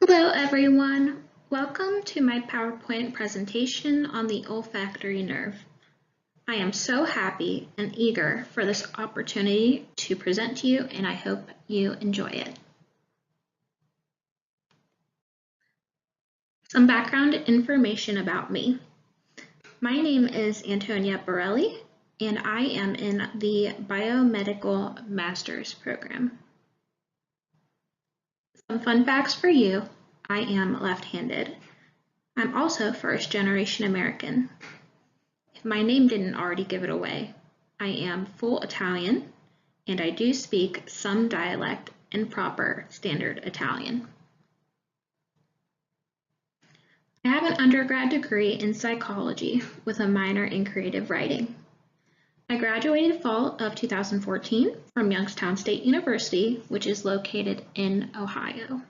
Hello everyone, welcome to my PowerPoint presentation on the olfactory nerve. I am so happy and eager for this opportunity to present to you, and I hope you enjoy it. Some background information about me. My name is Antonia Borelli, and I am in the Biomedical Master's Program. Some fun facts for you. I am left-handed. I'm also first-generation American. If my name didn't already give it away, I am full Italian, and I do speak some dialect and proper standard Italian. I have an undergrad degree in psychology with a minor in creative writing. I graduated fall of 2014 from Youngstown State University, which is located in Ohio.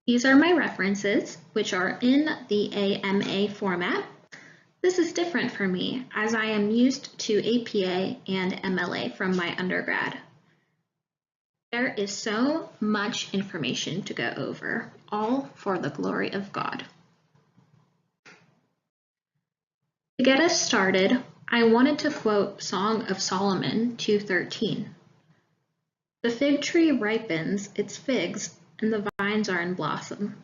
These are my references, which are in the AMA format. This is different for me, as I am used to APA and MLA from my undergrad. There is so much information to go over, all for the glory of God. To get us started, I wanted to quote Song of Solomon 2:13. The fig tree ripens its figs, and the vines are in blossom.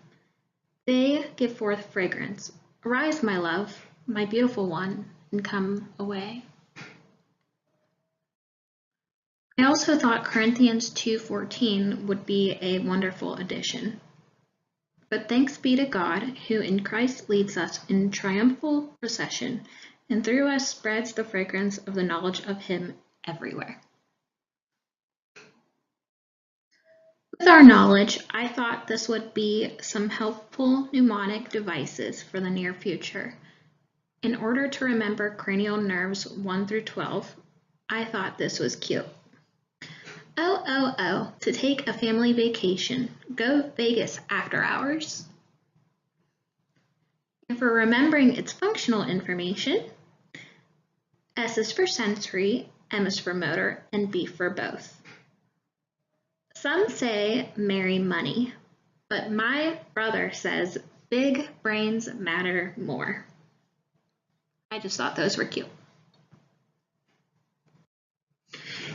They give forth fragrance. Arise, my love, my beautiful one, and come away. I also thought Corinthians 2:14 would be a wonderful addition. But thanks be to God, who in Christ leads us in triumphal procession, and through us spreads the fragrance of the knowledge of him everywhere. With our knowledge, I thought this would be some helpful mnemonic devices for the near future. In order to remember cranial nerves 1 through 12, I thought this was cute. Oh, to take a family vacation. Go Vegas after hours. And for remembering its functional information, S is for sensory, M is for motor, and B for both. Some say marry money, but my brother says big brains matter more. I just thought those were cute.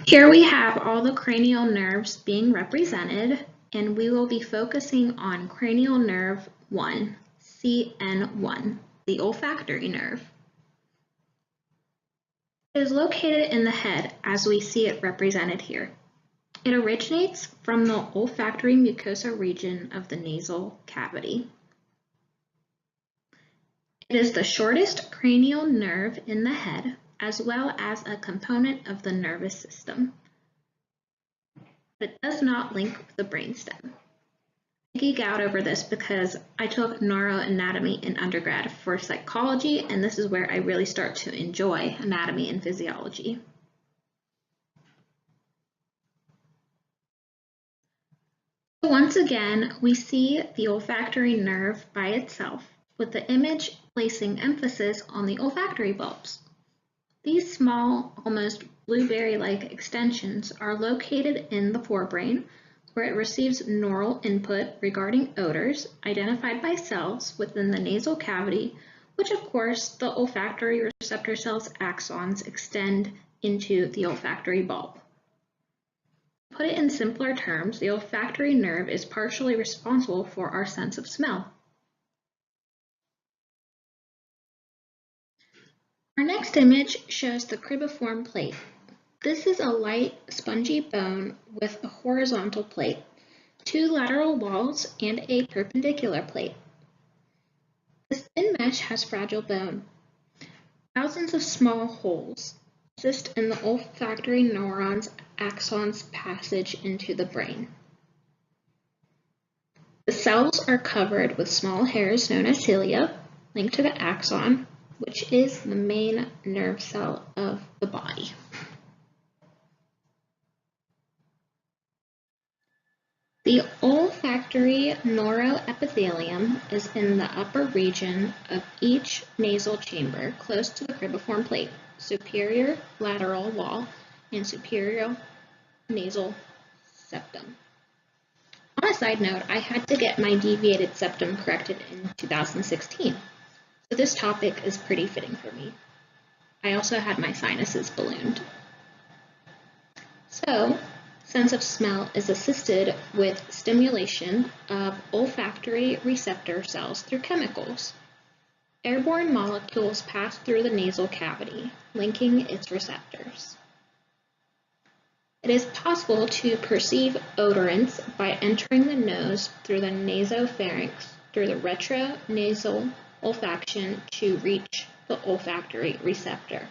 Here we have all the cranial nerves being represented, and we will be focusing on cranial nerve 1, CN1, the olfactory nerve. It is located in the head as we see it represented here. It originates from the olfactory mucosa region of the nasal cavity. It is the shortest cranial nerve in the head, as well as a component of the nervous system. But it does not link with the brainstem. I geek out over this because I took neuroanatomy in undergrad for psychology, and this is where I really start to enjoy anatomy and physiology. Once again, we see the olfactory nerve by itself, with the image placing emphasis on the olfactory bulbs. These small, almost blueberry-like extensions are located in the forebrain, where it receives neural input regarding odors identified by cells within the nasal cavity, which of course the olfactory receptor cells' axons extend into the olfactory bulb. To put it in simpler terms, the olfactory nerve is partially responsible for our sense of smell. Our next image shows the cribriform plate. This is a light, spongy bone with a horizontal plate, 2 lateral walls, and a perpendicular plate. This thin mesh has fragile bone. Thousands of small holes assist in the olfactory neuron's axon's passage into the brain. The cells are covered with small hairs known as cilia, linked to the axon, which is the main nerve cell of the body. The olfactory neuroepithelium is in the upper region of each nasal chamber close to the cribriform plate, superior lateral wall, and superior nasal septum. On a side note, I had to get my deviated septum corrected in 2016, so this topic is pretty fitting for me. I also had my sinuses ballooned. So, sense of smell is assisted with stimulation of olfactory receptor cells through chemicals. Airborne molecules pass through the nasal cavity, linking its receptors. It is possible to perceive odorants by entering the nose through the nasopharynx through the retronasal olfaction to reach the olfactory receptor.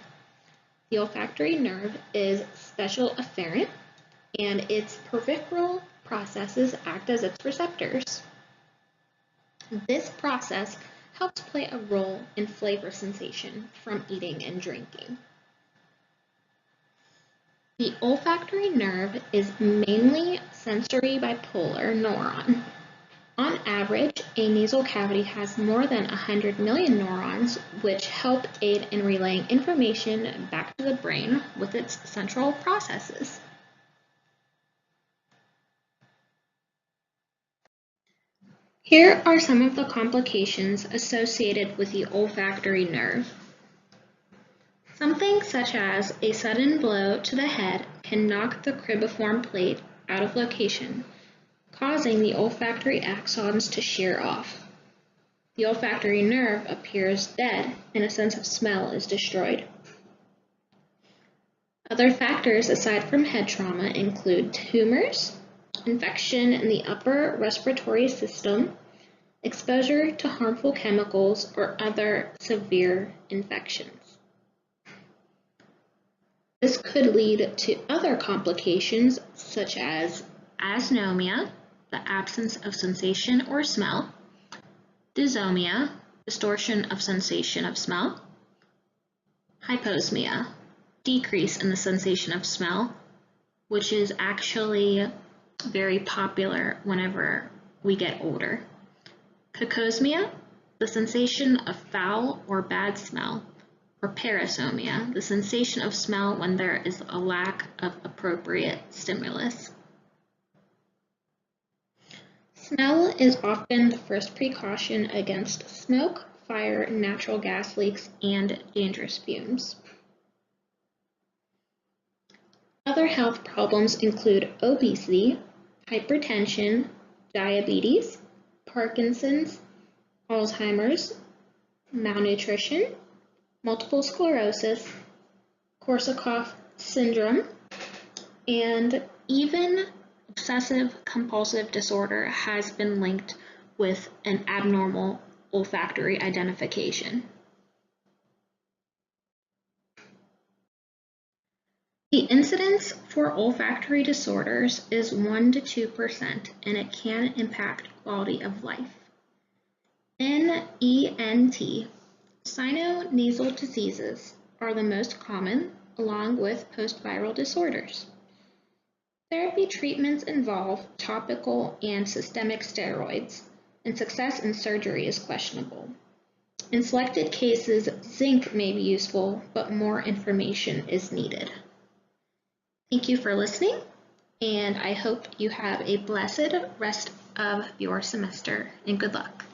The olfactory nerve is special afferent, and its peripheral processes act as its receptors. This process helps play a role in flavor sensation from eating and drinking. The olfactory nerve is mainly sensory bipolar neuron. On average, a nasal cavity has more than 100 million neurons, which help aid in relaying information back to the brain with its central processes. Here are some of the complications associated with the olfactory nerve. Something such as a sudden blow to the head can knock the cribriform plate out of location, causing the olfactory axons to shear off. The olfactory nerve appears dead and a sense of smell is destroyed. Other factors aside from head trauma include tumors, infection in the upper respiratory system, exposure to harmful chemicals, or other severe infections. This could lead to other complications such as anosmia, the absence of sensation or smell, dysomia, distortion of sensation of smell, hyposmia, decrease in the sensation of smell, which is actually very popular whenever we get older. Cacosmia, the sensation of foul or bad smell, or parasomia, the sensation of smell when there is a lack of appropriate stimulus. Smell is often the first precaution against smoke, fire, natural gas leaks, and dangerous fumes. Other health problems include obesity, hypertension, diabetes, Parkinson's, Alzheimer's, malnutrition, multiple sclerosis, Korsakoff syndrome, and even obsessive-compulsive disorder has been linked with an abnormal olfactory identification. The incidence for olfactory disorders is 1 to 2%, and it can impact quality of life. NENT, sinonasal diseases, are the most common, along with post-viral disorders. Therapy treatments involve topical and systemic steroids, and success in surgery is questionable. In selected cases, zinc may be useful, but more information is needed. Thank you for listening, and I hope you have a blessed rest of your semester, and good luck.